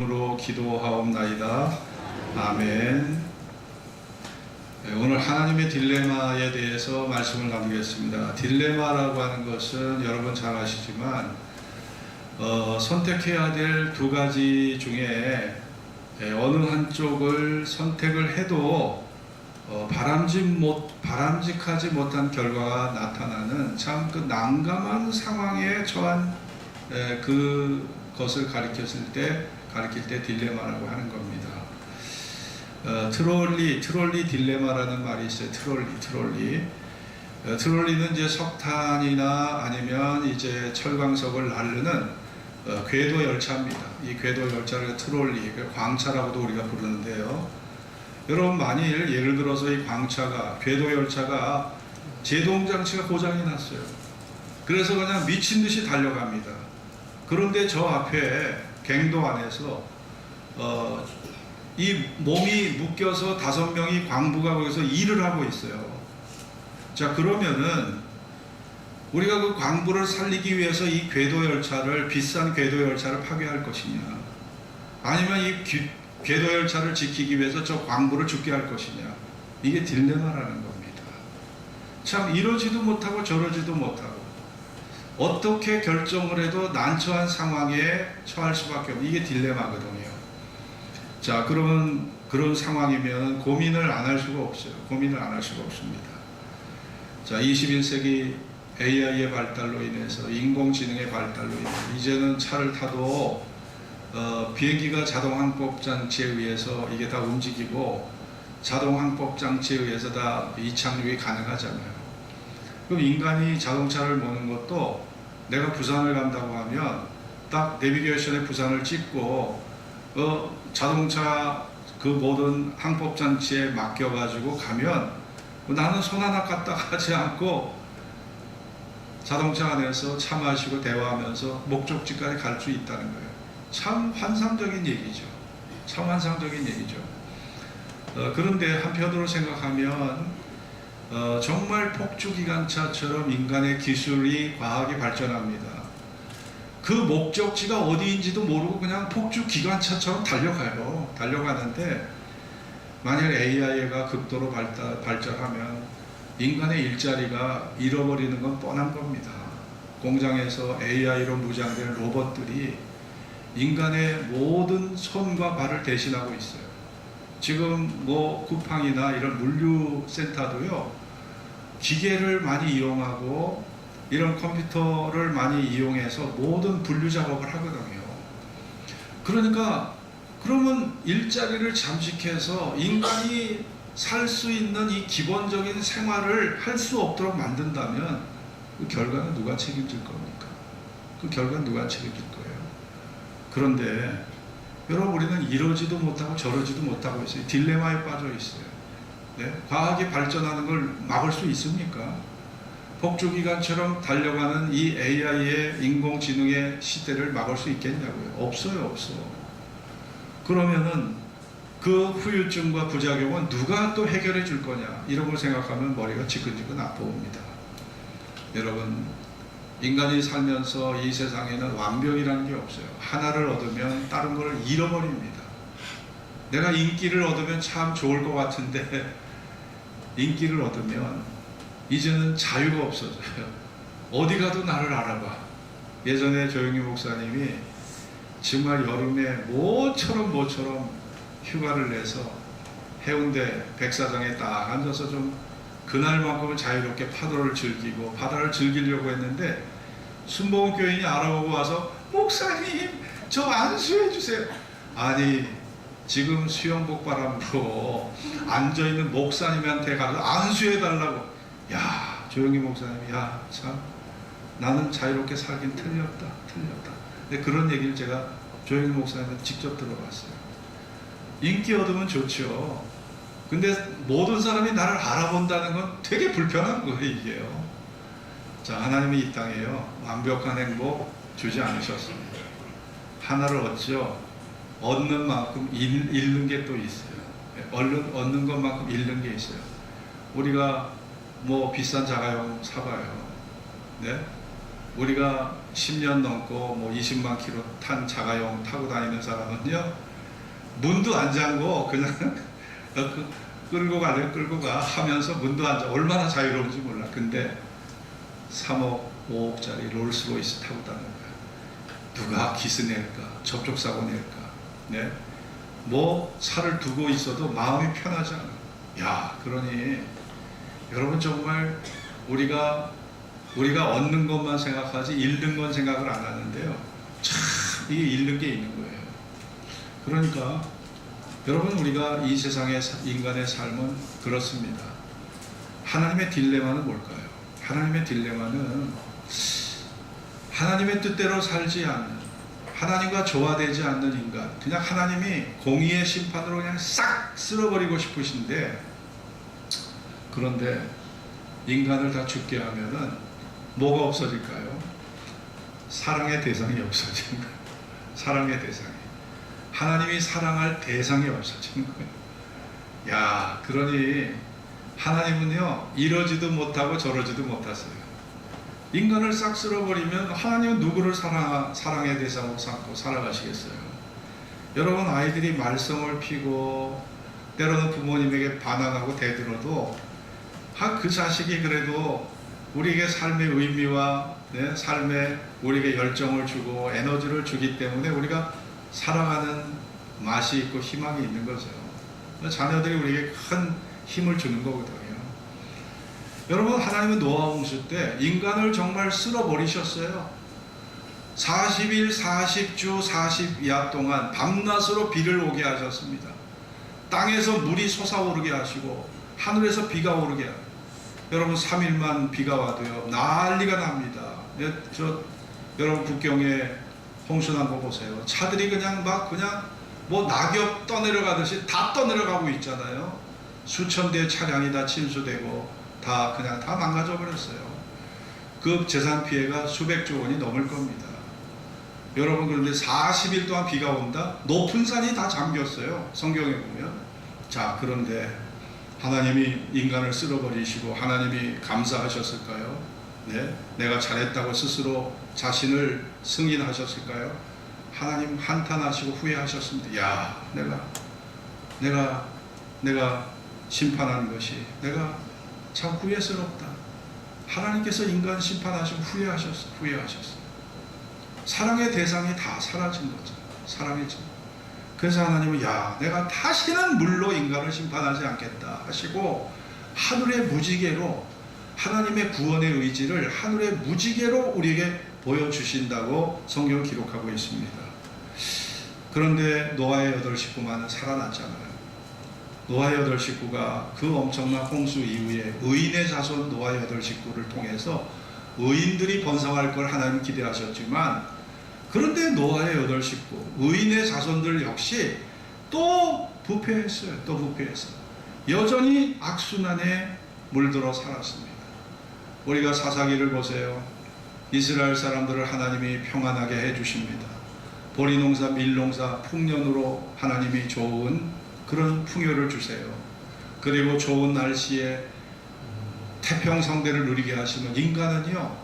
으로 기도하옵나이다. 아멘. 오늘 하나님의 딜레마에 대해서 말씀을 나누겠습니다. 딜레마라고 하는 것은 여러분 잘 아시지만 선택해야 될 두 가지 중에 어느 한쪽을 선택을 해도 바람직하지 못한 결과가 나타나는 참 그 난감한 상황에 처한 그것을 가리킬 때 딜레마라고 하는 겁니다. 트롤리 딜레마라는 말이 있어요. 트롤리는 이제 석탄이나 아니면 이제 철광석을 나르는 궤도 열차입니다. 이 궤도 열차를 트롤리, 광차라고도 우리가 부르는데요. 여러분, 만일 예를 들어서 이 궤도 열차가 제동 장치가 고장이 났어요. 그래서 그냥 미친 듯이 달려갑니다. 그런데 저 앞에 갱도 안에서 이 몸이 묶여서 5명이 광부가 거기서 일을 하고 있어요. 자, 그러면은 우리가 그 광부를 살리기 위해서 이 비싼 궤도 열차를 파괴할 것이냐, 아니면 이 궤도 열차를 지키기 위해서 저 광부를 죽게 할 것이냐, 이게 딜레마라는 겁니다. 참 이러지도 못하고 저러지도 못하고 어떻게 결정을 해도 난처한 상황에 처할 수밖에 없는, 이게 딜레마거든요. 자, 그러면 그런 상황이면 고민을 안 할 수가 없어요. 고민을 안 할 수가 없습니다. 자, 21세기 AI의 발달로 인해서, 인공지능의 발달로 인해서 이제는 차를 타도 비행기가 자동 항법 장치에 의해서 이게 다 움직이고 자동 항법 장치에 의해서 다 이착륙이 가능하잖아요. 그럼 인간이 자동차를 모는 것도, 내가 부산을 간다고 하면 딱 내비게이션에 부산을 찍고 자동차 그 모든 항법 장치에 맡겨가지고 가면 나는 손 하나 갖다 가지 않고 자동차 안에서 차 마시고 대화하면서 목적지까지 갈 수 있다는 거예요. 참 환상적인 얘기죠. 참 환상적인 얘기죠. 그런데 한편으로 생각하면 정말 폭주기관차처럼 인간의 기술이, 과학이 발전합니다. 그 목적지가 어디인지도 모르고 그냥 폭주기관차처럼 달려가는데, 만약 AI가 극도로 발전하면 인간의 일자리가 잃어버리는 건 뻔한 겁니다. 공장에서 AI로 무장된 로봇들이 인간의 모든 손과 발을 대신하고 있어요. 지금 뭐 쿠팡이나 이런 물류센터도요, 기계를 많이 이용하고 이런 컴퓨터를 많이 이용해서 모든 분류 작업을 하거든요. 그러니까 그러면 일자리를 잠식해서 인간이 살 수 있는 이 기본적인 생활을 할 수 없도록 만든다면 그 결과는 누가 책임질 겁니까? 그 결과는 누가 책임질 거예요? 그런데 여러분, 우리는 이러지도 못하고 저러지도 못하고 있어요. 딜레마에 빠져 있어요. 네? 과학이 발전하는 걸 막을 수 있습니까? 폭주기관처럼 달려가는 이 AI의 인공지능의 시대를 막을 수 있겠냐고요? 없어요. 그러면은 그 후유증과 부작용은 누가 또 해결해 줄 거냐, 이런 걸 생각하면 머리가 지끈지끈 아파옵니다. 여러분, 인간이 살면서 이 세상에는 완벽이라는 게 없어요. 하나를 얻으면 다른 걸 잃어버립니다. 내가 인기를 얻으면 참 좋을 것 같은데 인기를 얻으면 이제는 자유가 없어져요. 어디 가도 나를 알아봐. 예전에 조영희 목사님이 정말 여름에 모처럼 휴가를 내서 해운대 백사장에 딱 앉아서 좀 그날만큼은 자유롭게 파도를 즐기고 바다를 즐기려고 했는데, 순복음 교인이 알아보고 와서 목사님, 저 안수해 주세요. 아니, 지금 수영복 바람으로 앉아있는 목사님한테 가서 안수해 달라고. 야, 조영희 목사님이, 야, 참 나는 자유롭게 살긴 틀렸다. 근데 그런 얘기를 제가 조영희 목사님한테 직접 들어봤어요. 인기 얻으면 좋죠. 근데 모든 사람이 나를 알아본다는 건 되게 불편한 거예요, 이게요. 자, 하나님이 이 땅에요, 완벽한 행복 주지 않으셨습니다. 하나를 얻죠. 얻는 만큼 잃는 게 또 있어요. 얻는 것만큼 잃는 게 있어요. 우리가 뭐 비싼 자가용 사봐요. 네? 우리가 10년 넘고 뭐 20만 킬로 탄 자가용 타고 다니는 사람은요, 문도 안 잠고 그냥 끌고 가 하면서 문도 안 잠고 얼마나 자유로운지 몰라. 근데 3억, 5억짜리 롤스로이스 타고 다니는 거야. 누가 기스 낼까? 접촉사고 낼까? 네? 뭐 차를 두고 있어도 마음이 편하지 않아. 야, 그러니 여러분 정말 우리가 얻는 것만 생각하지 잃는 건 생각을 안 하는데요. 참 이게 잃는 게 있는 거예요. 그러니까 여러분, 우리가 이 세상의 인간의 삶은 그렇습니다. 하나님의 딜레마는 뭘까요? 하나님의 딜레마는 하나님의 뜻대로 살지 않는, 하나님과 조화되지 않는 인간, 그냥 하나님이 공의의 심판으로 그냥 싹 쓸어버리고 싶으신데, 그런데 인간을 다 죽게 하면은 뭐가 없어질까요? 사랑의 대상이 없어지는 거예요. 사랑의 대상이. 하나님이 사랑할 대상이 없어지는 거예요. 야, 그러니 하나님은요, 이러지도 못하고 저러지도 못하세요. 인간을 싹 쓸어버리면 하나님은 누구를 사랑의 대상으로 삼고 살아가시겠어요? 여러분, 아이들이 말썽을 피고 때로는 부모님에게 반항하고 대들어도 그 자식이 그래도 우리에게 삶의 의미와 삶에 우리에게 열정을 주고 에너지를 주기 때문에 우리가 살아가는 맛이 있고 희망이 있는 거죠. 자녀들이 우리에게 큰 힘을 주는 거거든요. 여러분, 하나님은 노아 홍수 때 인간을 정말 쓸어버리셨어요. 40일 40주 40야 동안 밤낮으로 비를 오게 하셨습니다. 땅에서 물이 솟아오르게 하시고 하늘에서 비가 오르게 하고, 여러분 3일만 비가 와도요 난리가 납니다. 여러분 국경에 홍수 난 거 보세요. 차들이 그냥 뭐 낙엽 떠내려가듯이 다 떠내려가고 있잖아요. 수천 대의 차량이 다 침수되고 다 망가져 버렸어요. 그 재산 피해가 수백조 원이 넘을 겁니다. 여러분, 그런데 40일 동안 비가 온다? 높은 산이 다 잠겼어요. 성경에 보면. 자, 그런데 하나님이 인간을 쓸어버리시고 하나님이 감사하셨을까요? 네? 내가 잘했다고 스스로 자신을 승인하셨을까요? 하나님 한탄하시고 후회하셨습니다. 야, 내가 심판하는 것이 내가 참 후회스럽다. 하나님께서 인간 심판하시고 후회하셨어요. 사랑의 대상이 다 사라진 거죠. 사랑이죠. 그래서 하나님은 내가 다시는 물로 인간을 심판하지 않겠다 하시고 하늘의 무지개로 하나님의 구원의 의지를 하늘의 무지개로 우리에게 보여주신다고 성경 기록하고 있습니다. 그런데 노아의 8 식구만은 살아났잖아요. 노아의 8 식구가 그 엄청난 홍수 이후에 의인의 자손 노아의 8 식구를 통해서 의인들이 번성할 걸 하나님 기대하셨지만, 그런데 노아의 8 식구, 의인의 자손들 역시 또 부패했어요. 여전히 악순환에 물들어 살았습니다. 우리가 사사기를 보세요. 이스라엘 사람들을 하나님이 평안하게 해주십니다. 보리농사, 밀농사, 풍년으로 하나님이 좋은 그런 풍요를 주세요. 그리고 좋은 날씨에 태평성대를 누리게 하시면 인간은요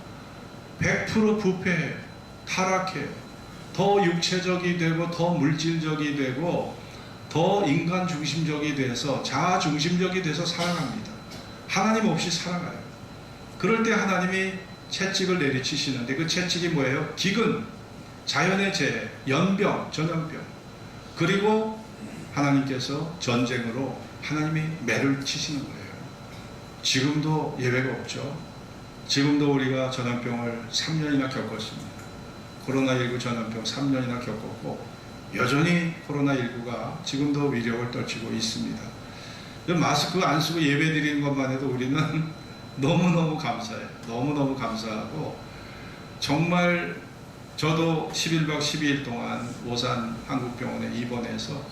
100% 부패해요. 타락해요. 더 육체적이 되고 더 물질적이 되고 더 인간 중심적이 돼서 자아 중심적이 돼서 살아갑니다. 하나님 없이 살아가요. 그럴 때 하나님이 채찍을 내리치시는데 그 채찍이 뭐예요? 기근, 자연의 재해, 연병, 전염병, 그리고 하나님께서 전쟁으로 하나님이 매를 치시는 거예요. 지금도 예외가 없죠. 지금도 우리가 전염병을 3년이나 겪었습니다. 코로나19 전염병 3년이나 겪었고 여전히 코로나19가 지금도 위력을 떨치고 있습니다. 마스크 안 쓰고 예배 드리는 것만 해도 우리는 너무너무 감사해요. 너무너무 감사하고, 정말 저도 11박 12일 동안 오산 한국병원에 입원해서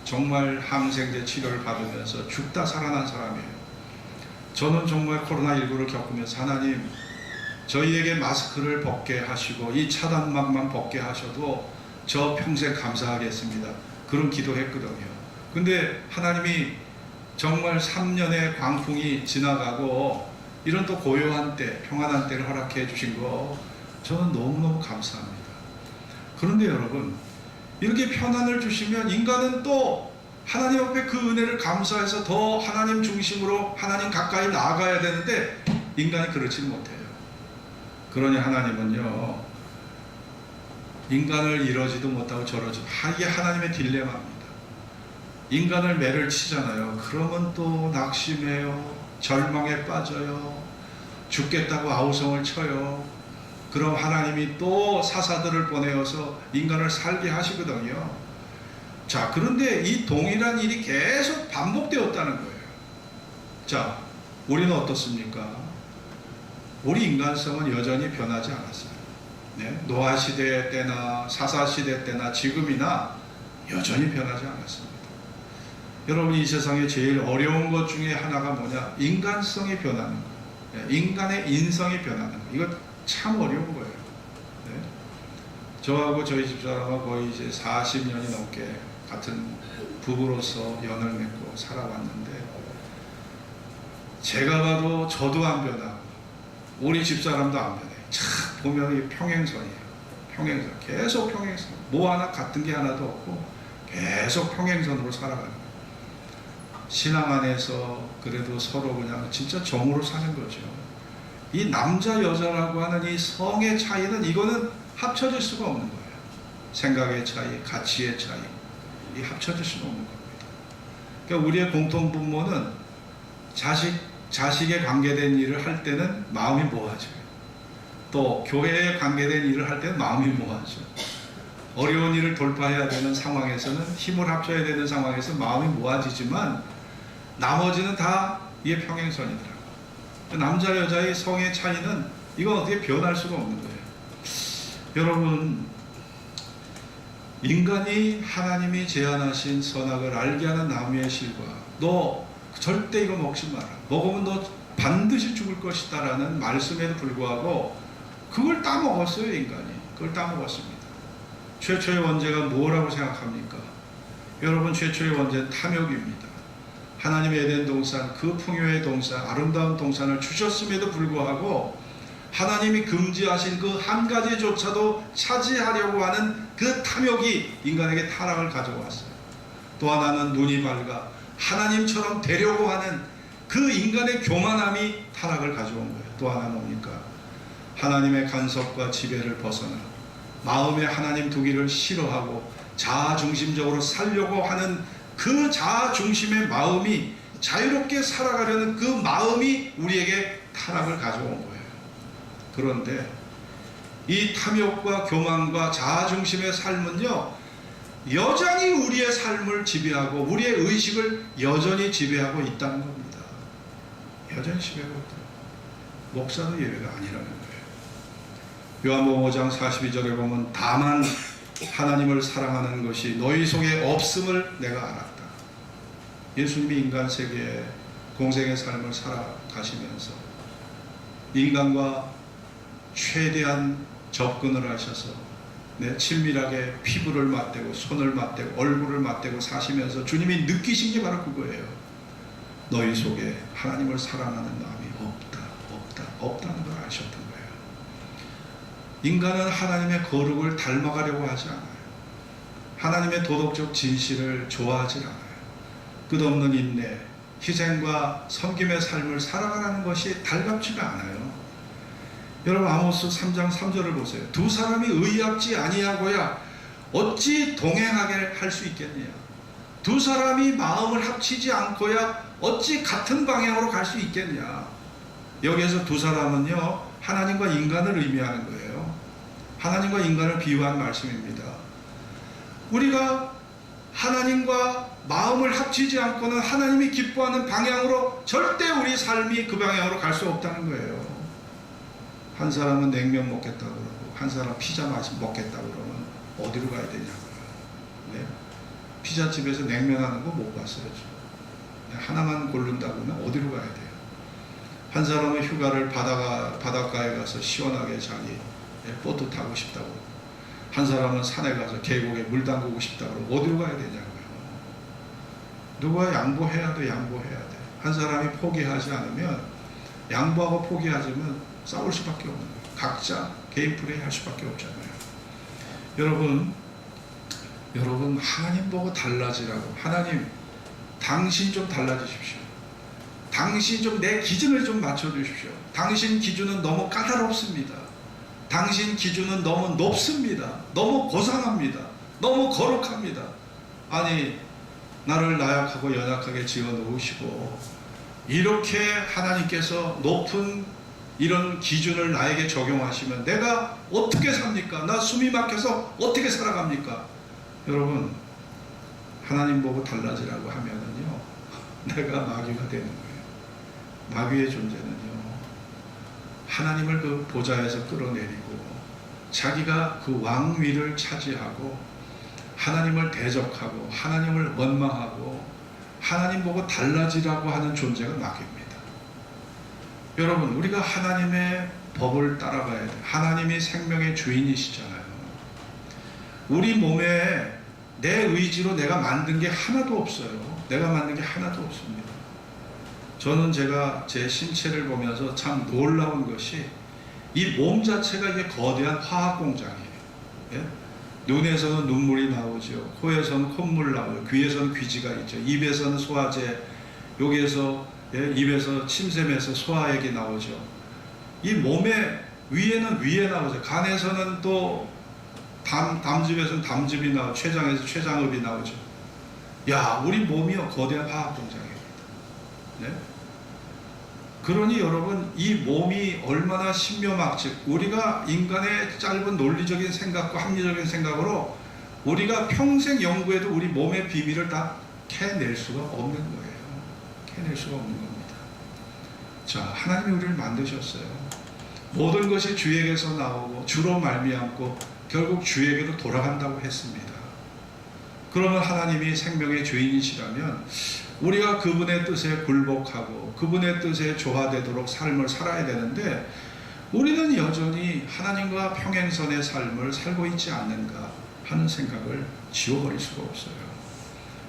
정말 항생제 치료를 받으면서 죽다 살아난 사람이에요. 저는 정말 코로나19를 겪으면서 하나님, 저희에게 마스크를 벗게 하시고 이 차단막만 벗게 하셔도 저 평생 감사하겠습니다. 그런 기도했거든요. 근데 하나님이 정말 3년의 광풍이 지나가고 이런 또 고요한 때, 평안한 때를 허락해 주신 거 저는 너무너무 감사합니다. 그런데 여러분, 이렇게 편안을 주시면 인간은 또 하나님 앞에 그 은혜를 감사해서 더 하나님 중심으로 하나님 가까이 나아가야 되는데 인간이 그렇지 못해요. 그러니 하나님은요, 인간을 이러지도 못하고 저러지도, 이게 하나님의 딜레마입니다. 인간을 매를 치잖아요. 그러면 또 낙심해요. 절망에 빠져요. 죽겠다고 아우성을 쳐요. 그럼 하나님이 또 사사들을 보내어서 인간을 살게 하시거든요. 자, 그런데 이 동일한 일이 계속 반복되었다는 거예요. 자, 우리는 어떻습니까? 우리 인간성은 여전히 변하지 않았어요. 네? 노아 시대 때나 사사 시대 때나 지금이나 여전히 변하지 않았습니다. 여러분, 이 세상에 제일 어려운 것 중에 하나가 뭐냐? 인간성이 변하는 거예요. 인간의 인성이 변하는 거예요. 이거 참 어려운 거예요. 네? 저하고 저희 집사람하고 거의 이제 40년이 넘게 같은 부부로서 연을 맺고 살아왔는데, 제가 봐도 저도 안 변하고 우리 집사람도 안 변해요. 참 보면 이 평행선이에요. 평행선. 계속 평행선. 뭐 하나 같은 게 하나도 없고 계속 평행선으로 살아가는 거예요. 신앙 안에서 그래도 서로 그냥 진짜 정으로 사는 거죠. 이 남자 여자라고 하는 이 성의 차이는, 이거는 합쳐질 수가 없는 거예요. 생각의 차이, 가치의 차이, 이 합쳐질 수가 없는 겁니다. 그러니까 우리의 공통분모는 자식에 관계된 일을 할 때는 마음이 모아져요. 또 교회에 관계된 일을 할 때는 마음이 모아져요. 어려운 일을 돌파해야 되는 상황에서는, 힘을 합쳐야 되는 상황에서 마음이 모아지지만 나머지는 다 이게 평행선이더라고요. 남자 여자의 성의 차이는 이건 어떻게 변할 수가 없는 거예요. 여러분, 인간이 하나님이 제안하신 선악을 알게 하는 나무의 실과, 너 절대 이거 먹지 마라, 먹으면 너 반드시 죽을 것이다 라는 말씀에도 불구하고 그걸 따먹었어요. 인간이 그걸 따먹었습니다. 최초의 원죄가 뭐라고 생각합니까? 여러분, 최초의 원죄는 탐욕입니다. 하나님의 에덴 동산, 그 풍요의 동산, 아름다운 동산을 주셨음에도 불구하고 하나님이 금지하신 그 한 가지조차도 차지하려고 하는 그 탐욕이 인간에게 타락을 가져왔어요. 또 하나는 눈이 밝아 하나님처럼 되려고 하는 그 인간의 교만함이 타락을 가져온 거예요. 또 하나 뭡니까? 하나님의 간섭과 지배를 벗어나 마음에 하나님 두기를 싫어하고 자아중심적으로 살려고 하는 그 자아중심의 마음이, 자유롭게 살아가려는 그 마음이 우리에게 타락을 가져온 거예요. 그런데 이 탐욕과 교만과 자아중심의 삶은요, 여전히 우리의 삶을 지배하고 우리의 의식을 여전히 지배하고 있다는 겁니다. 여전히 지배하고 있다. 목사도 예외가 아니라는 거예요. 요한복음 5장 42절에 보면 다만 하나님을 사랑하는 것이 너희 속에 없음을 내가 알았다. 예수님이 인간 세계에 공생의 삶을 살아가시면서 인간과 최대한 접근을 하셔서 친밀하게 피부를 맞대고 손을 맞대고 얼굴을 맞대고 사시면서 주님이 느끼신 게 바로 그거예요. 너희 속에 하나님을 사랑하는 마음이 없다는 걸 아셨던 거예요. 인간은 하나님의 거룩을 닮아가려고 하지 않아요. 하나님의 도덕적 진실을 좋아하지 않아요. 끝없는 인내, 희생과 섬김의 삶을 살아가는 것이 달갑지가 않아요. 여러분, 아모스 3장 3절을 보세요. 두 사람이 의합지 아니하고야 어찌 동행하게 할 수 있겠느냐. 두 사람이 마음을 합치지 않고야 어찌 같은 방향으로 갈 수 있겠냐. 여기에서 두 사람은요, 하나님과 인간을 의미하는 거예요. 하나님과 인간을 비유한 말씀입니다. 우리가 하나님과 마음을 합치지 않고는 하나님이 기뻐하는 방향으로 절대 우리 삶이 그 방향으로 갈 수 없다는 거예요. 한 사람은 냉면 먹겠다고 그러고 한 사람 피자 먹겠다고 그러면 어디로 가야 되냐고요. 네? 피자집에서 냉면 하는 거 못 봤어요. 하나만 고른다고 하면 어디로 가야 돼요. 한 사람은 휴가를 바닷가에 가서 시원하게 자기 보트 타고 싶다고, 한 사람은 산에 가서 계곡에 물 담그고 싶다고 그러면 어디로 가야 되냐고요. 누가 양보해야 돼. 한 사람이 포기하지 않으면, 양보하고 포기하자면 싸울 수밖에 없는 거예요. 각자 개인 플레이 할 수밖에 없잖아요. 여러분 하나님 보고 달라지라고. 하나님, 당신 좀 달라지십시오. 당신 좀 내 기준을 좀 맞춰주십시오. 당신 기준은 너무 까다롭습니다. 당신 기준은 너무 높습니다. 너무 고상합니다. 너무 거룩합니다. 아니, 나를 나약하고 연약하게 지어 놓으시고 이렇게 하나님께서 높은 이런 기준을 나에게 적용하시면 내가 어떻게 삽니까? 나 숨이 막혀서 어떻게 살아갑니까? 여러분, 하나님 보고 달라지라고 하면은요, 내가 마귀가 되는 거예요. 마귀의 존재는요, 하나님을 그 보좌에서 끌어내리고 자기가 그 왕위를 차지하고 하나님을 대적하고 하나님을 원망하고 하나님 보고 달라지라고 하는 존재가 마귀입니다. 여러분, 우리가 하나님의 법을 따라가야 돼요. 하나님이 생명의 주인이시잖아요. 우리 몸에 내 의지로 내가 만든 게 하나도 없어요. 내가 만든 게 하나도 없습니다. 저는 제가 제 신체를 보면서 참 놀라운 것이 이 몸 자체가 이게 거대한 화학 공장이에요. 예? 눈에서는 눈물이 나오죠. 코에서는 콧물 나오죠. 귀에서는 귀지가 있죠. 입에서는 소화제, 여기에서 입에서 침샘에서 소화액이 나오죠. 이 몸의 위에는 위에 나오죠. 간에서는 또 담즙에서는 담즙이 나오고 췌장에서 췌장읍이 나오죠. 야, 우리 몸이요 거대한 화학 공장입니다. 네? 그러니 여러분, 이 몸이 얼마나 신묘막측, 우리가 인간의 짧은 논리적인 생각과 합리적인 생각으로 우리가 평생 연구해도 우리 몸의 비밀을 다 캐낼 수가 없는 거예요. 캐낼 수가 없는 겁니다. 자, 하나님이 우리를 만드셨어요. 모든 것이 주에게서 나오고 주로 말미암고 결국 주에게로 돌아간다고 했습니다. 그러면 하나님이 생명의 주인이시라면 우리가 그분의 뜻에 굴복하고 그분의 뜻에 조화되도록 삶을 살아야 되는데, 우리는 여전히 하나님과 평행선의 삶을 살고 있지 않는가 하는 생각을 지워버릴 수가 없어요.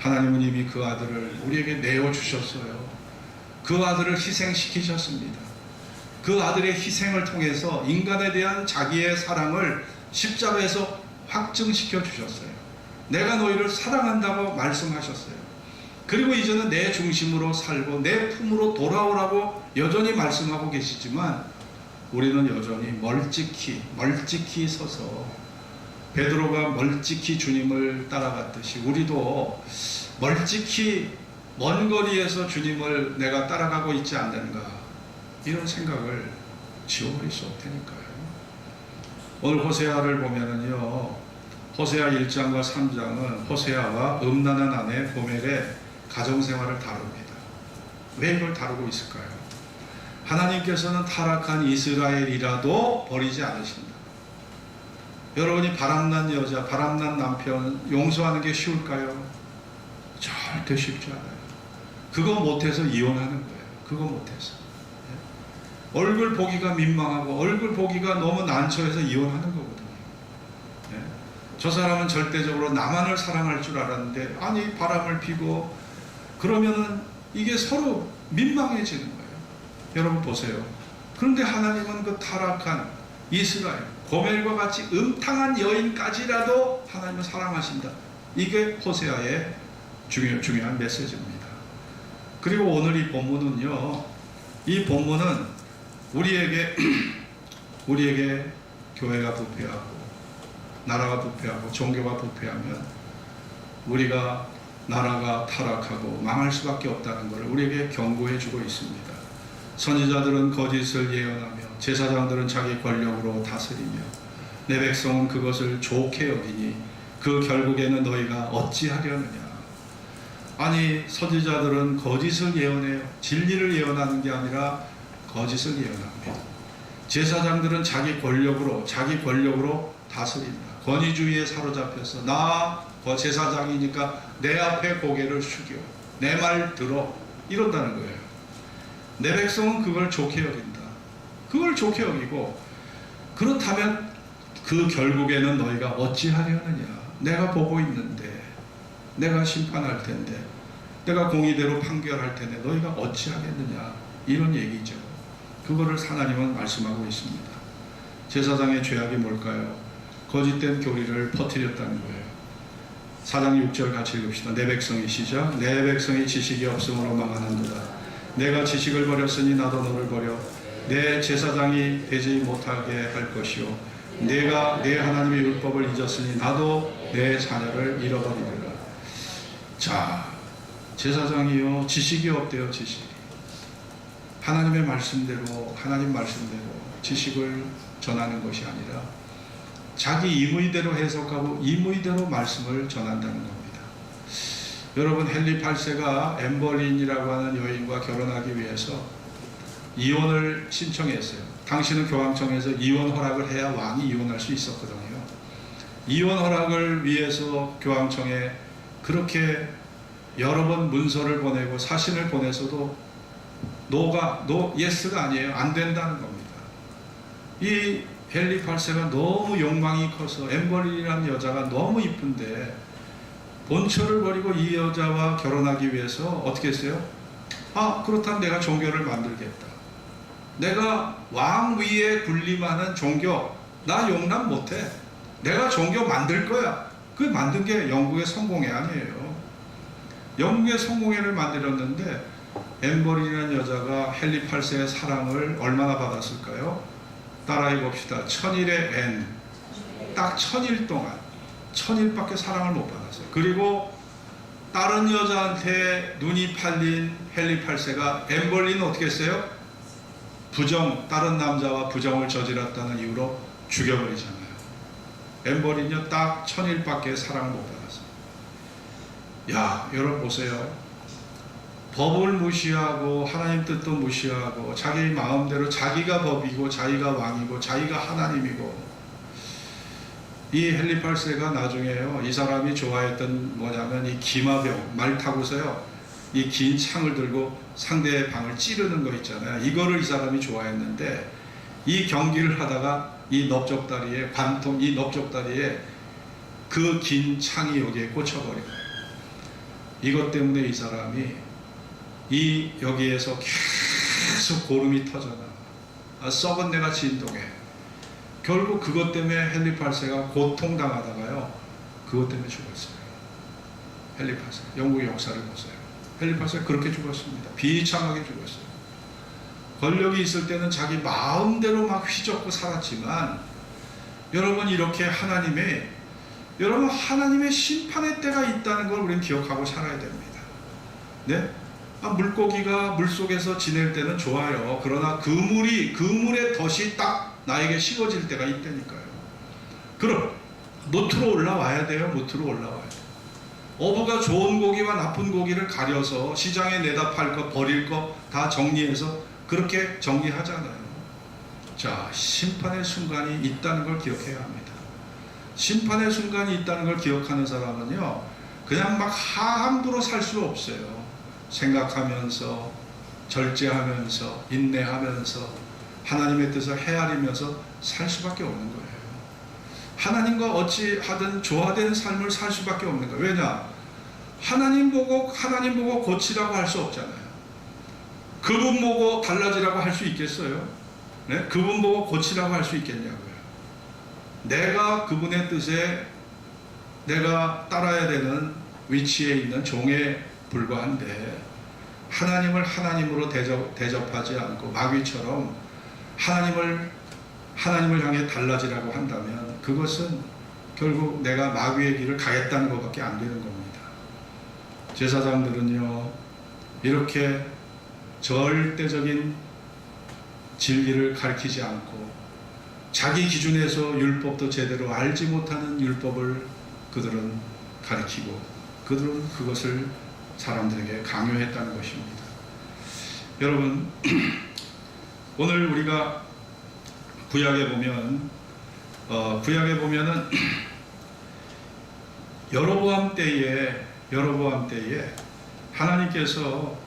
하나님은 이미 그 아들을 우리에게 내어주셨어요. 그 아들을 희생시키셨습니다. 그 아들의 희생을 통해서 인간에 대한 자기의 사랑을 십자가에서 확증시켜 주셨어요. 내가 너희를 사랑한다고 말씀하셨어요. 그리고 이제는 내 중심으로 살고 내 품으로 돌아오라고 여전히 말씀하고 계시지만, 우리는 여전히 멀찍이 서서 베드로가 멀찍이 주님을 따라갔듯이 우리도 멀찍이 먼 거리에서 주님을 내가 따라가고 있지 않는가, 이런 생각을 지워버릴 수 없다니까요. 오늘 호세아를 보면은요, 호세아 1장과 3장은 호세아와 음란한 아내 고멜의 가정생활을 다룹니다. 왜 이걸 다루고 있을까요? 하나님께서는 타락한 이스라엘이라도 버리지 않으신다. 여러분이 바람난 여자, 바람난 남편 용서하는 게 쉬울까요? 절대 쉽지 않아요. 그거 못해서 이혼하는 거예요. 그거 못해서. 얼굴 보기가 민망하고 얼굴 보기가 너무 난처해서 이혼하는 거거든요. 저 사람은 절대적으로 나만을 사랑할 줄 알았는데, 아니 바람을 피고 그러면은 이게 서로 민망해지는 거예요. 여러분 보세요. 그런데 하나님은 그 타락한 이스라엘, 고멜과 같이 음탕한 여인까지라도 하나님은 사랑하신다. 이게 호세아의 중요한 메시지입니다. 그리고 오늘 이 본문은요, 이 본문은 우리에게 교회가 부패하고 나라가 부패하고 종교가 부패하면 우리가 나라가 타락하고 망할 수밖에 없다는 것을 우리에게 경고해 주고 있습니다. 선지자들은 거짓을 예언하며 제사장들은 자기 권력으로 다스리며 내 백성은 그것을 좋게 여기니 그 결국에는 너희가 어찌하려느냐. 아니, 선지자들은 거짓을 예언해요. 진리를 예언하는 게 아니라 거짓을 예언합니다. 제사장들은 자기 권력으로 다스린다. 권위주의에 사로잡혀서 나 제사장이니까 내 앞에 고개를 숙여 내 말 들어, 이런다는 거예요. 내 백성은 그걸 좋게 여긴다. 그걸 좋게 여기고, 그렇다면 그 결국에는 너희가 어찌하려느냐. 내가 보고 있는데, 내가 심판할 텐데, 내가 공의대로 판결할 텐데 너희가 어찌하겠느냐, 이런 얘기죠. 그거를 하나님은 말씀하고 있습니다. 제사장의 죄악이 뭘까요? 거짓된 교리를 퍼뜨렸다는 거예요. 4장 6절 같이 읽읍시다. 내 백성이 시작. 내 백성이 지식이 없음으로 망하는도다. 내가 지식을 버렸으니 나도 너를 버려 내 제사장이 되지 못하게 할 것이요 내가 내 하나님의 율법을 잊었으니 나도 내 자녀를 잃어버리리라. 자, 제사장이요 지식이 없대요. 지식이 하나님의 말씀대로 하나님 말씀대로 지식을 전하는 것이 아니라 자기 임의대로 해석하고 임의대로 말씀을 전한다는 겁니다. 여러분, 헨리 8세가 엠버린이라고 하는 여인과 결혼하기 위해서 이혼을 신청했어요. 당시는 교황청에서 이혼 허락을 해야 왕이 이혼할 수 있었거든요. 이혼 허락을 위해서 교황청에 그렇게 여러 번 문서를 보내고 사신을 보내서도 예스가 아니에요. 안 된다는 겁니다. 이 헨리 8세가 너무 욕망이 커서 엠버린이라는 여자가 너무 이쁜데 본처를 버리고 이 여자와 결혼하기 위해서 어떻게 했어요? 그렇다면 내가 종교를 만들겠다. 내가 왕 위에 군림하는 종교 나 용납 못해. 내가 종교 만들 거야. 그 만든 게 영국의 성공회 아니에요. 영국의 성공회를 만들었는데 엠버린이라는 여자가 헨리 8세의 사랑을 얼마나 받았을까요? 따라해 봅시다. 1000일의 N. 딱 1000일 동안 1000일밖에 사랑을 못 받았어요. 그리고 다른 여자한테 눈이 팔린 헨리 8세가 엠버린은 어떻게 했어요? 다른 남자와 부정을 저질렀다는 이유로 죽여버리잖아요. 엠버린요 딱 1000일밖에 사랑을 못 받았어요. 야, 여러분 보세요. 법을 무시하고 하나님 뜻도 무시하고 자기 마음대로 자기가 법이고 자기가 왕이고 자기가 하나님이고. 이 헨리 8세가 나중에요, 이 사람이 좋아했던 뭐냐면 이 기마병, 말 타고서요 이 긴 창을 들고 상대의 방을 찌르는 거 있잖아요. 이거를 이 사람이 좋아했는데 이 경기를 하다가 이 넓적다리에 이 넓적다리에 그 긴 창이 여기에 꽂혀버린 거예요. 이것 때문에 이 사람이 여기에서 계속 고름이 터져나 썩은 내가 진동해. 결국 그것 때문에 헨리 8세가 고통당하다가요 그것 때문에 죽었어요. 헨리 8세 영국의 역사를 보세요. 헨리 8세가 그렇게 죽었습니다. 비참하게 죽었어요. 권력이 있을 때는 자기 마음대로 막 휘젓고 살았지만 여러분, 이렇게 하나님의 심판의 때가 있다는 걸 우리는 기억하고 살아야 됩니다. 네? 물고기가 물속에서 지낼 때는 좋아요. 그러나 그물의 덫이 딱 나에게 씌워질 때가 있다니까요. 그럼 무트로 올라와야 돼요. 무트로 올라와야 돼요. 어부가 좋은 고기와 나쁜 고기를 가려서 시장에 내다 팔 거 버릴 거 다 정리해서 그렇게 정리하잖아요. 자, 심판의 순간이 있다는 걸 기억해야 합니다. 심판의 순간이 있다는 걸 기억하는 사람은요 그냥 막 함부로 살 수 없어요. 생각하면서 절제하면서 인내하면서 하나님의 뜻을 헤아리면서 살 수밖에 없는 거예요. 하나님과 어찌하든 조화된 삶을 살 수밖에 없는 거예요. 왜냐? 하나님 보고 고치라고 할 수 없잖아요. 그분 보고 달라지라고 할 수 있겠어요? 네? 그분 보고 고치라고 할 수 있겠냐고요. 내가 그분의 뜻에 내가 따라야 되는 위치에 있는 종에 불과한데 하나님을 하나님으로 대접하지 않고 마귀처럼 하나님을 향해 달라지라고 한다면 그것은 결국 내가 마귀의 길을 가겠다는 것밖에 안 되는 겁니다. 제사장들은요 이렇게 절대적인 진리를 가르치지 않고 자기 기준에서 율법도 제대로 알지 못하는 율법을 그들은 가르치고 그들은 그것을 사람들에게 강요했다는 것입니다. 여러분, 오늘 우리가 구약에 보면은 여로보암 때에 하나님께서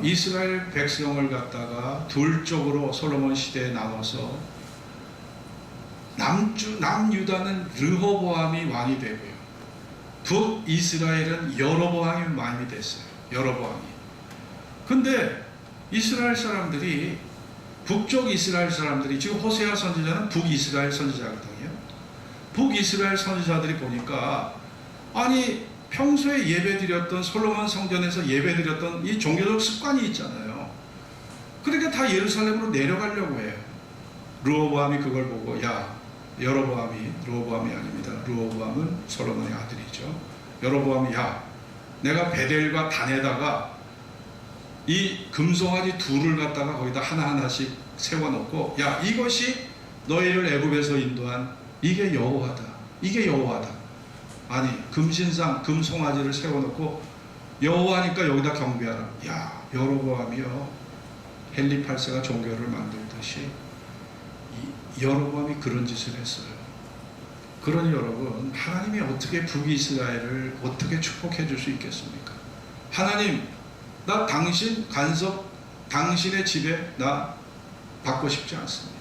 이스라엘 백성을 갖다가 둘 쪽으로 솔로몬 시대에 나눠서 남유다는 르호보암이 왕이 되고요, 북이스라엘은 여로보암이 왕이 됐어요. 여로보암이. 근데 이스라엘 사람들이 북쪽 이스라엘 사람들이, 지금 호세아 선지자는 북이스라엘 선지자거든요. 북이스라엘 선지자들이 보니까 아니 평소에 예배드렸던, 솔로몬 성전에서 예배드렸던 이 종교적 습관이 있잖아요. 그러니까 다 예루살렘으로 내려가려고 해요. 르호보암이 그걸 보고, 야, 르호보암이 아닙니다. 르호보암은 솔로몬의 아들이죠. 여로보암이, 야, 내가 베델과 단에다가 이 금송아지 둘을 갖다가 거기다 하나하나씩 세워놓고, 야, 이것이 너희를 애굽에서 인도한 이게 여호와다. 이게 여호와다. 아니, 금신상 금송아지를 세워놓고 여호와니까 여기다 경배하라. 야, 여로보암이요, 헨리 8세가 종교를 만들듯이 여로보암이 그런 짓을 했어요. 그러니 여러분, 하나님이 어떻게 북이스라엘을 어떻게 축복해 줄 수 있겠습니까? 하나님, 나 당신 간섭, 당신의 집에 나 받고 싶지 않습니다.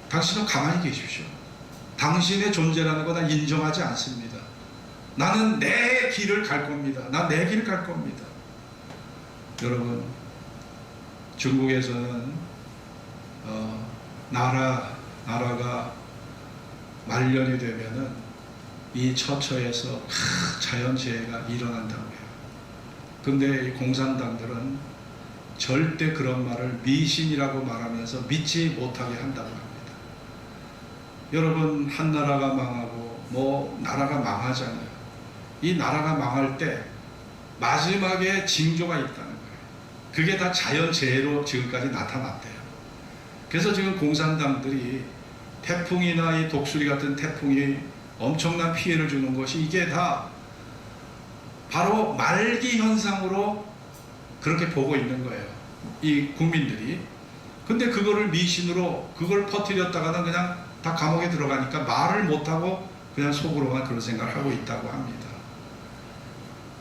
당신은 가만히 계십시오. 당신의 존재라는 거 나 인정하지 않습니다. 나는 내 길을 갈 겁니다. 나 내 길 갈 겁니다. 여러분, 중국에서는 나라가 말년이 되면은 이 처처에서 자연재해가 일어난다고 해요. 근데 이 공산당들은 절대 그런 말을 미신이라고 말하면서 믿지 못하게 한다고 합니다. 여러분, 한 나라가 망하고 뭐 나라가 망하잖아요. 이 나라가 망할 때 마지막에 징조가 있다는 거예요. 그게 다 자연재해로 지금까지 나타났대요. 그래서 지금 공산당들이 태풍이나 이 독수리 같은 태풍이 엄청난 피해를 주는 것이, 이게 다 바로 말기 현상으로 그렇게 보고 있는 거예요, 이 국민들이. 근데 그거를 미신으로 그걸 퍼뜨렸다가는 그냥 다 감옥에 들어가니까 말을 못하고 그냥 속으로만 그런 생각을 하고 있다고 합니다.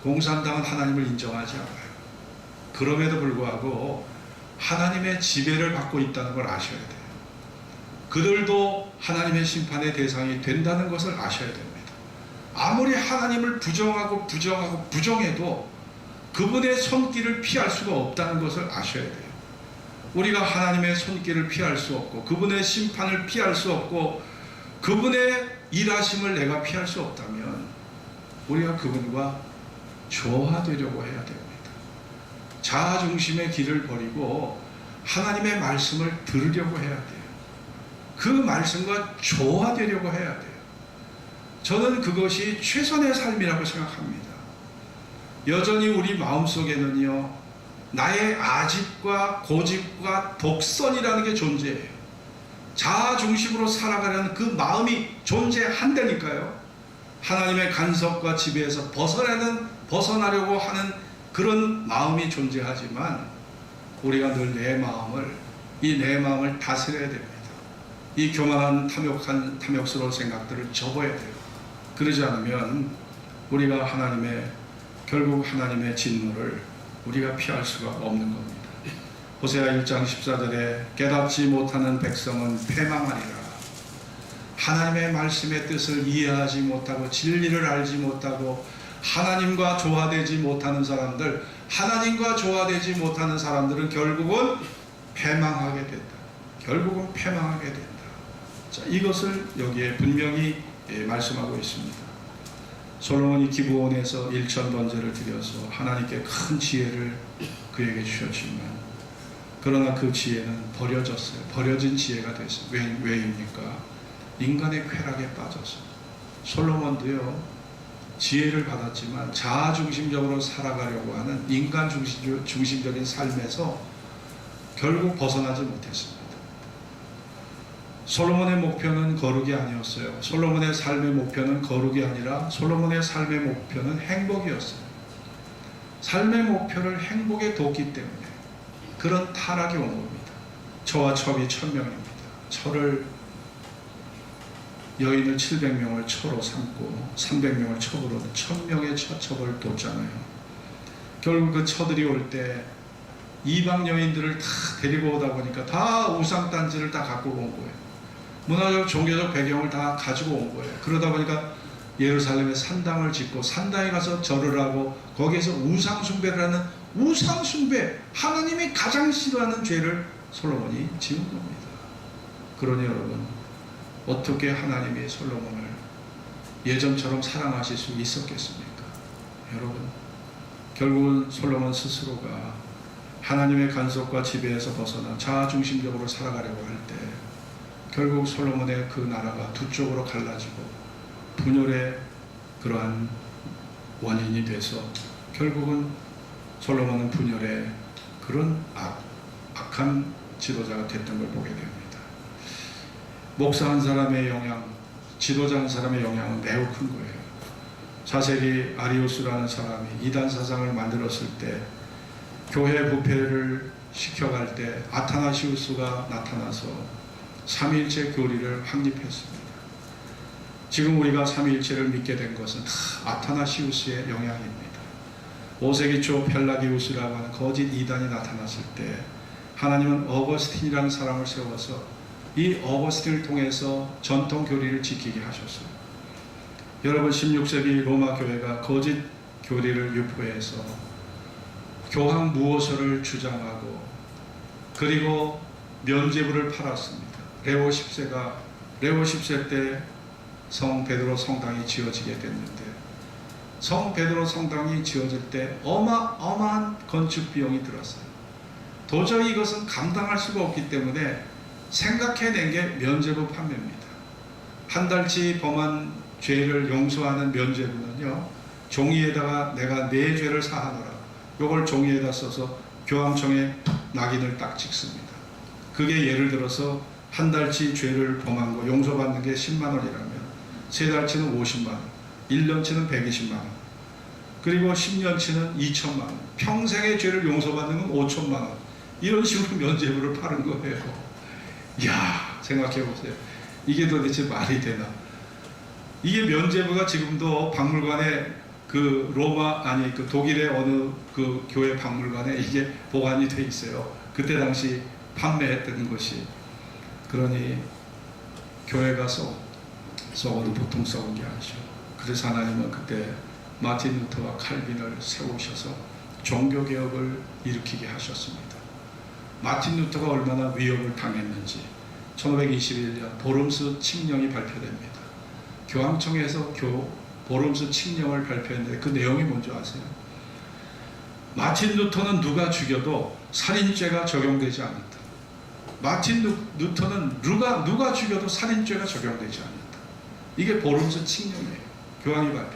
공산당은 하나님을 인정하지 않아요. 그럼에도 불구하고 하나님의 지배를 받고 있다는 걸 아셔야 돼요. 그들도 하나님의 심판의 대상이 된다는 것을 아셔야 됩니다. 아무리 하나님을 부정해도 그분의 손길을 피할 수가 없다는 것을 아셔야 돼요. 우리가 하나님의 손길을 피할 수 없고, 그분의 심판을 피할 수 없고, 그분의 일하심을 내가 피할 수 없다면 우리가 그분과 조화되려고 해야 됩니다. 자아중심의 길을 버리고 하나님의 말씀을 들으려고 해야 돼요. 그 말씀과 조화되려고 해야 돼요. 저는 그것이 최선의 삶이라고 생각합니다. 여전히 우리 마음속에는요, 나의 아집과 고집과 독선이라는 게 존재해요. 자아중심으로 살아가려는 그 마음이 존재한다니까요. 하나님의 간섭과 지배에서 벗어나려고 하는 그런 마음이 존재하지만, 우리가 늘 내 마음을 다스려야 됩니다. 이 교만한 탐욕스러운 생각들을 접어야 돼요. 그러지 않으면 우리가 결국 하나님의 진노를 우리가 피할 수가 없는 겁니다. 호세아 1장 14절에 깨닫지 못하는 백성은 패망하리라. 하나님의 말씀의 뜻을 이해하지 못하고 진리를 알지 못하고 하나님과 조화되지 못하는 사람들, 하나님과 조화되지 못하는 사람들은 결국은 패망하게 된다. 결국은 패망하게 된다. 자, 이것을 여기에 분명히 말씀하고 있습니다. 솔로몬이 기브온에서 1,000번제를 드려서 하나님께 큰 지혜를 그에게 주셨지만, 그러나 그 지혜는 버려졌어요. 버려진 지혜가 됐어요. 왜입니까? 인간의 쾌락에 빠져서. 솔로몬도요, 지혜를 받았지만 자아중심적으로 살아가려고 하는 인간 중심적인 삶에서 결국 벗어나지 못했습니다. 솔로몬의 목표는 거룩이 아니었어요. 솔로몬의 삶의 목표는 거룩이 아니라 솔로몬의 삶의 목표는 행복이었어요. 삶의 목표를 행복에 뒀기 때문에 그런 타락이 온 겁니다. 저와 첩이 1,000명입니다. 여인을 700명을 처로 삼고 300명을 첩으로 1,000명의 처첩을 뒀잖아요. 결국 그 처들이 올 때 이방 여인들을 다 데리고 오다 보니까 다 우상단지를 다 갖고 온 거예요. 문화적 종교적 배경을 다 가지고 온 거예요. 그러다 보니까 예루살렘에 산당을 짓고 산당에 가서 절을 하고 거기에서 우상숭배를 하는, 우상숭배, 하나님이 가장 싫어하는 죄를 솔로몬이 지은 겁니다. 그러니 여러분, 어떻게 하나님이 솔로몬을 예전처럼 사랑하실 수 있었겠습니까? 여러분, 결국은 솔로몬 스스로가 하나님의 간섭과 지배에서 벗어나 자아중심적으로 살아가려고 할 때 결국 솔로몬의 그 나라가 두 쪽으로 갈라지고 분열의 그러한 원인이 돼서 결국은 솔로몬은 분열의 그런 악한 지도자가 됐던 걸 보게 됩니다. 목사 한 사람의 영향, 지도자 한 사람의 영향은 매우 큰 거예요. 자세히 아리우스라는 사람이 이단 사상을 만들었을 때 교회 부패를 시켜갈 때 아타나시우스가 나타나서 삼위일체 교리를 확립했습니다. 지금 우리가 삼위일체를 믿게 된 것은 다 아타나시우스의 영향입니다. 5세기 초 펠라기우스라고 하는 거짓 이단이 나타났을 때 하나님은 어거스틴이라는 사람을 세워서 이 어거스틴을 통해서 전통 교리를 지키게 하셨어요. 여러분, 16세기 로마 교회가 거짓 교리를 유포해서 교황 무호서를 주장하고 그리고 면죄부를 팔았습니다. 레오 10세 때 성 베드로 성당이 지어지게 됐는데 성 베드로 성당이 지어질 때 어마어마한 건축 비용이 들었어요. 도저히 이것은 감당할 수가 없기 때문에 생각해낸 게 면죄부 판매입니다. 한 달치 범한 죄를 용서하는 면죄부는요, 종이에다가 내가 내 죄를 사하노라, 요걸 종이에다 써서 교황청에 낙인을 딱 찍습니다. 그게 예를 들어서 한 달치 죄를 범한 거 용서받는 게 10만 원이라면 세 달치는 50만 원, 1년치는 120만 원, 그리고 10년치는 2천만 원, 평생의 죄를 용서받는 건 5천만 원, 이런 식으로 면죄부를 파는 거예요. 이야, 생각해 보세요. 이게 도대체 말이 되나? 이게 면죄부가 지금도 박물관에 그 독일의 어느 그 교회 박물관에 이게 보관이 돼 있어요. 그때 당시 판매했던 것이. 그러니 교회가 썩어도 보통 썩은 게 아니죠. 그래서 하나님은 그때 마틴 루터와 칼빈을 세우셔서 종교개혁을 일으키게 하셨습니다. 마틴 루터가 얼마나 위협을 당했는지 1521년 보름스 칙령이 발표됩니다. 교황청에서 보름스 칙령을 발표했는데 그 내용이 뭔지 아세요? 마틴 루터는 누가 죽여도 살인죄가 적용되지 않는다. 마틴 루터는 누가 죽여도 살인죄가 적용되지 않는다. 이게 보름스 칙령이에요. 교황이 발표.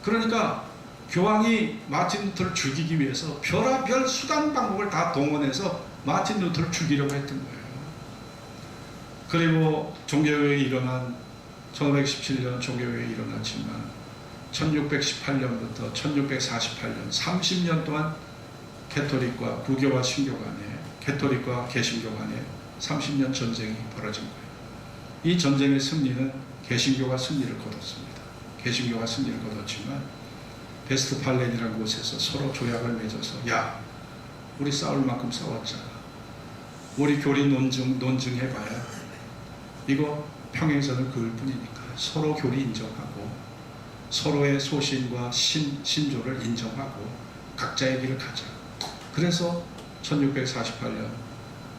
그러니까 교황이 마틴 루터를 죽이기 위해서 별의별 수단 방법을 다 동원해서 마틴 루터를 죽이려고 했던 거예요. 그리고 종교개혁이 일어난 1517년 종교개혁이 일어났지만 1618년부터 1648년 30년 동안 캐톨릭과 구교와 신교 간에, 캐톨릭과 개신교 간에 30년 전쟁이 벌어진 거예요. 이 전쟁의 승리는 개신교가 승리를 거뒀습니다. 개신교가 승리를 거뒀지만 베스트팔렌이라는 곳에서 서로 조약을 맺어서, 야, 우리 싸울 만큼 싸웠잖아. 우리 교리 논증해봐야 이거 평행선을 그을 뿐이니까 서로 교리 인정하고 서로의 소신과 신조를 인정하고 각자의 길을 가자. 그래서 1648년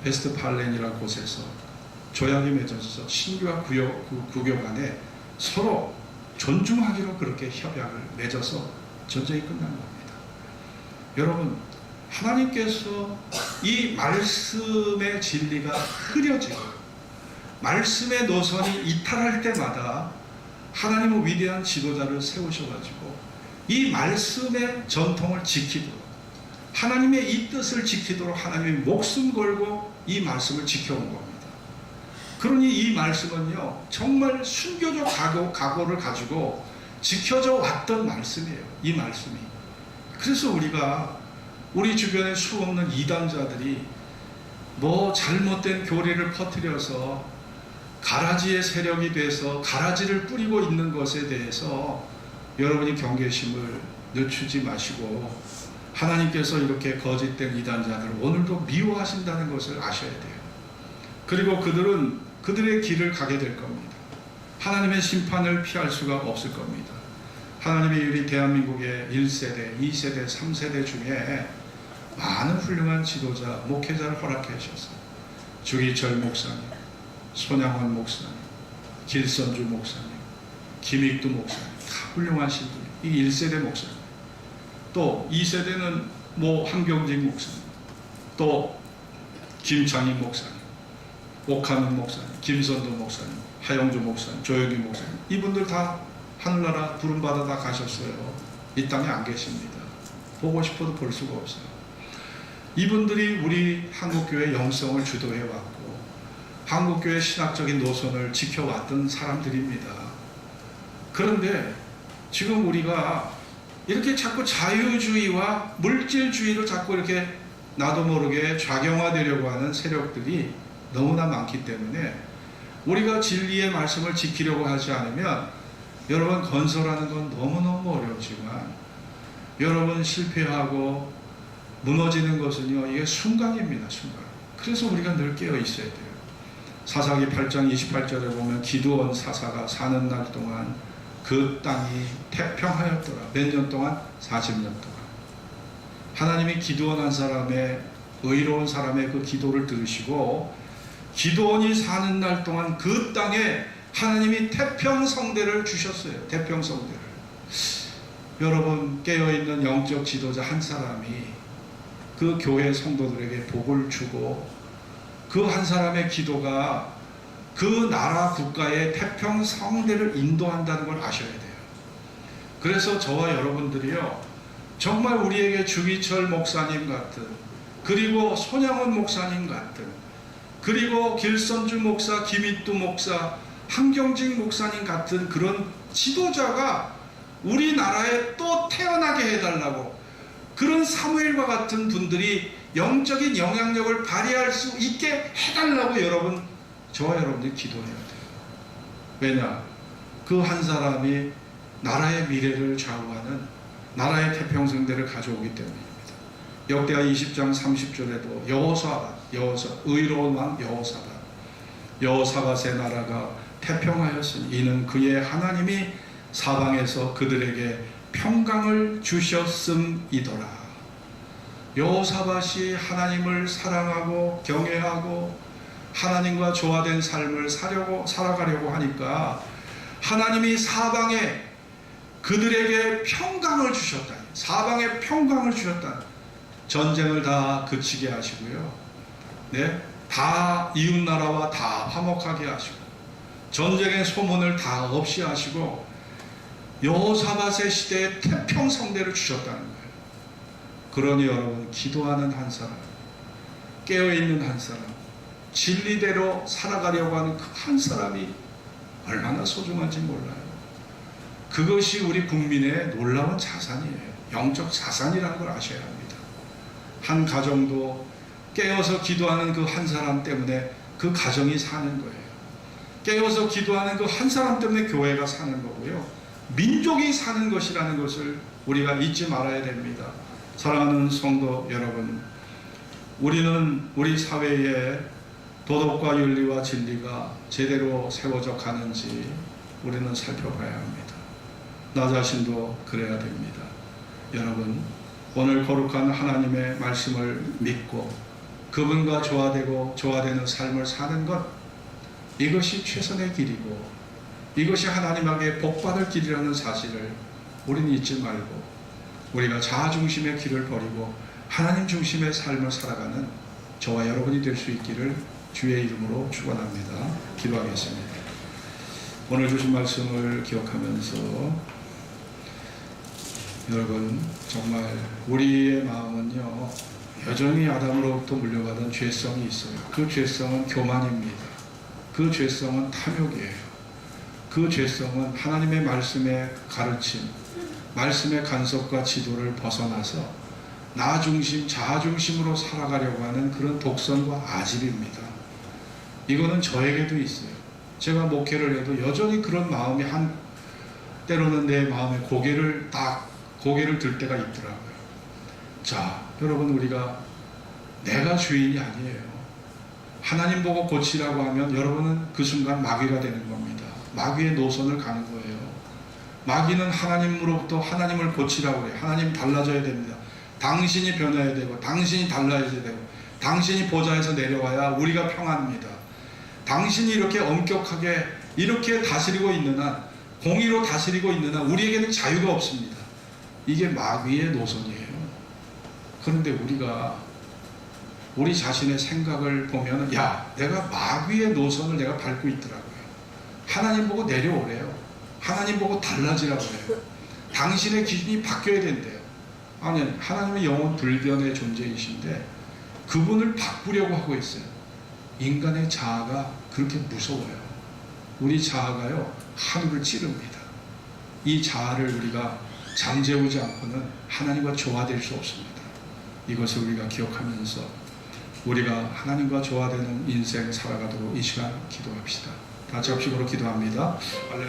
베스트팔렌이라는 곳에서 조약이 맺어져서 신교와 구교 간에 서로 존중하기로 그렇게 협약을 맺어서 전쟁이 끝난 겁니다. 여러분, 하나님께서 이 말씀의 진리가 흐려지고 말씀의 노선이 이탈할 때마다 하나님은 위대한 지도자를 세우셔가지고 이 말씀의 전통을 지키도록, 하나님의 이 뜻을 지키도록 하나님이 목숨 걸고 이 말씀을 지켜온 겁니다. 그러니 이 말씀은요, 정말 순교적 각오를 가지고 지켜져 왔던 말씀이에요. 이 말씀이. 그래서 우리 주변에 수없는 이단자들이 뭐 잘못된 교리를 퍼뜨려서 가라지의 세력이 돼서 가라지를 뿌리고 있는 것에 대해서 여러분이 경계심을 늦추지 마시고 하나님께서 이렇게 거짓된 이단자들을 오늘도 미워하신다는 것을 아셔야 돼요. 그리고 그들의 길을 가게 될 겁니다. 하나님의 심판을 피할 수가 없을 겁니다. 하나님이 우리 대한민국의 1세대, 2세대, 3세대 중에 많은 훌륭한 지도자, 목회자를 허락해 주셨어요. 주기철 목사님, 손양원 목사님, 길선주 목사님, 김익두 목사님, 다 훌륭하신 분이 1세대 목사님. 또 2세대는 한경직 목사님, 또 김창익 목사님, 옥하는 목사님, 김선도 목사님, 하영주 목사님, 조영기 목사님, 이분들 다 하늘나라 부름받아 다 가셨어요. 이 땅에 안 계십니다. 보고 싶어도 볼 수가 없어요. 이분들이 우리 한국교회 영성을 주도해 왔고 한국교회 신학적인 노선을 지켜왔던 사람들입니다. 그런데 지금 우리가 이렇게 자꾸 자유주의와 물질주의를 자꾸 이렇게 나도 모르게 좌경화되려고 하는 세력들이 너무나 많기 때문에 우리가 진리의 말씀을 지키려고 하지 않으면 여러분 건설하는 건 너무너무 어렵지만 여러분 실패하고 무너지는 것은요, 이게 순간입니다. 순간. 그래서 우리가 늘 깨어 있어야 돼요. 사사기 8장 28절에 보면 기드온 사사가 사는 날 동안 그 땅이 태평하였더라. 몇 년 동안? 40년 동안. 하나님이 기드온 한 사람의, 의로운 사람의 그 기도를 들으시고 기드온이 사는 날 동안 그 땅에 하나님이 태평성대를 주셨어요. 태평성대를. 여러분, 깨어있는 영적 지도자 한 사람이 그 교회 성도들에게 복을 주고 그 한 사람의 기도가 그 나라 국가의 태평성대를 인도한다는 걸 아셔야 돼요. 그래서 저와 여러분들이요, 정말 우리에게 주기철 목사님 같은, 그리고 손양원 목사님 같은, 그리고 길선주 목사, 김익두 목사, 한경직 목사님 같은 그런 지도자가 우리나라에 또 태어나게 해달라고, 그런 사무엘과 같은 분들이 영적인 영향력을 발휘할 수 있게 해달라고 여러분, 저와 여러분들이 기도해야 돼요. 왜냐? 그 한 사람이 나라의 미래를 좌우하는 나라의 태평성대를 가져오기 때문입니다. 역대하 20장 30절에도 의로운 왕 여호사밧의 나라가 태평하였으니 이는 그의 하나님이 사방에서 그들에게 평강을 주셨음이더라. 여호사밧이 하나님을 사랑하고 경외하고 하나님과 조화된 삶을 살아가려고 하니까 하나님이 사방에 그들에게 평강을 주셨다. 사방에 평강을 주셨다. 전쟁을 다 그치게 하시고요. 네? 다 이웃나라와 다 화목하게 하시고 전쟁의 소문을 다 없이 하시고 여호사밧의 시대에 태평성대를 주셨다는 거예요. 그러니 여러분, 기도하는 한 사람, 깨어있는 한 사람, 진리대로 살아가려고 하는 그 한 사람이 얼마나 소중한지 몰라요. 그것이 우리 국민의 놀라운 자산이에요. 영적 자산이라는 걸 아셔야 합니다. 한 가정도 깨어서 기도하는 그 한 사람 때문에 그 가정이 사는 거예요. 깨어서 기도하는 그 한 사람 때문에 교회가 사는 거고요. 민족이 사는 것이라는 것을 우리가 잊지 말아야 됩니다. 사랑하는 성도 여러분, 우리는 우리 사회에 도덕과 윤리와 진리가 제대로 세워져 가는지 우리는 살펴봐야 합니다. 나 자신도 그래야 됩니다. 여러분, 오늘 거룩한 하나님의 말씀을 믿고 그분과 조화되고 조화되는 삶을 사는 것, 이것이 최선의 길이고 이것이 하나님에게 복받을 길이라는 사실을 우리는 잊지 말고 우리가 자아 중심의 길을 버리고 하나님 중심의 삶을 살아가는 저와 여러분이 될 수 있기를 주의 이름으로 축원합니다. 기도하겠습니다. 오늘 주신 말씀을 기억하면서 여러분, 정말 우리의 마음은요, 여전히 아담으로부터 물려받은 죄성이 있어요. 그 죄성은 교만입니다. 그 죄성은 탐욕이에요. 그 죄성은 하나님의 말씀의 가르침, 말씀의 간섭과 지도를 벗어나서 나 중심, 자아 중심으로 살아가려고 하는 그런 독선과 아집입니다. 이거는 저에게도 있어요. 제가 목회를 해도 여전히 그런 마음이 때로는 내 마음에 고개를 들 때가 있더라고요. 자, 여러분, 우리가 내가 주인이 아니에요. 하나님 보고 고치라고 하면 여러분은 그 순간 마귀가 되는 겁니다. 마귀의 노선을 가는 거예요. 마귀는 하나님으로부터 하나님을 고치라고 해요. 하나님 달라져야 됩니다. 당신이 변해야 되고 당신이 달라야 되고 당신이 보좌에서 내려와야 우리가 평안입니다. 당신이 이렇게 엄격하게 이렇게 다스리고 있는 한, 공의로 다스리고 있는 한 우리에게는 자유가 없습니다. 이게 마귀의 노선이에요. 그런데 우리가 우리 자신의 생각을 보면, 야, 내가 마귀의 노선을 내가 밟고 있더라고요. 하나님 보고 내려오래요. 하나님 보고 달라지라고 해요. 당신의 기준이 바뀌어야 된대요. 아니, 하나님은 영원 불변의 존재이신데 그분을 바꾸려고 하고 있어요. 인간의 자아가 그렇게 무서워요. 우리 자아가요, 하늘을 찌릅니다. 이 자아를 우리가 잠재우지 않고는 하나님과 조화될 수 없습니다. 이것을 우리가 기억하면서 우리가 하나님과 조화되는 인생 살아가도록 이 시간 기도합시다. 다 같이 합심으로 기도합니다. 할렐루야.